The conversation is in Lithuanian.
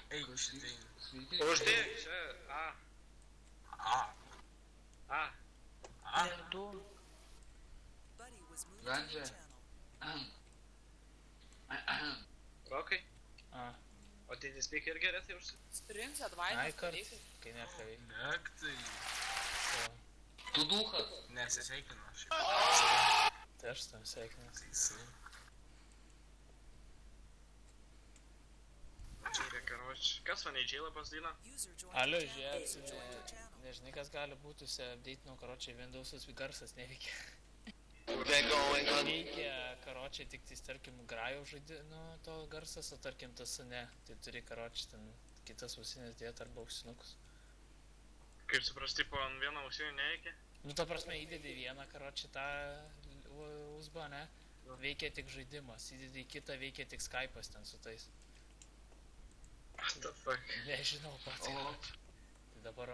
Eik, šitai. Sveiki. Uždėk čia, Ir du. Gandžia. Rokai, A. o tai speaker gerai tai užsi... Rinks Ai, advainės kart. dalykai. Kai nėra veikia. Nek, tai. Tu duhas. Nesisveikinu aš. Tai aš tam sveikinu. Teisai. Džeirė, karoč. Kas mane į džeilą pasdina? Alio, žiūrėk, nežinai kas gali būti, update'inau, karočiai, Windows'as garsas neveikia. Veikia, karočiai, tik tais, tarkim, grajau žaidimų to garsas, o tarkim tas ne. Tai turi, karočiai, ten kitas ausinės dėti arba ausinukus. Kaip suprasti, po ant vieno ausinio neveikia? Nu, ta prasme, įdedi vieną, karočiai, tą USB, ne? Veikia tik žaidimas, įdedi į kitą, veikia tik Skype'as ten su tais. What the fuck? Nežinau pats. O. Tai dabar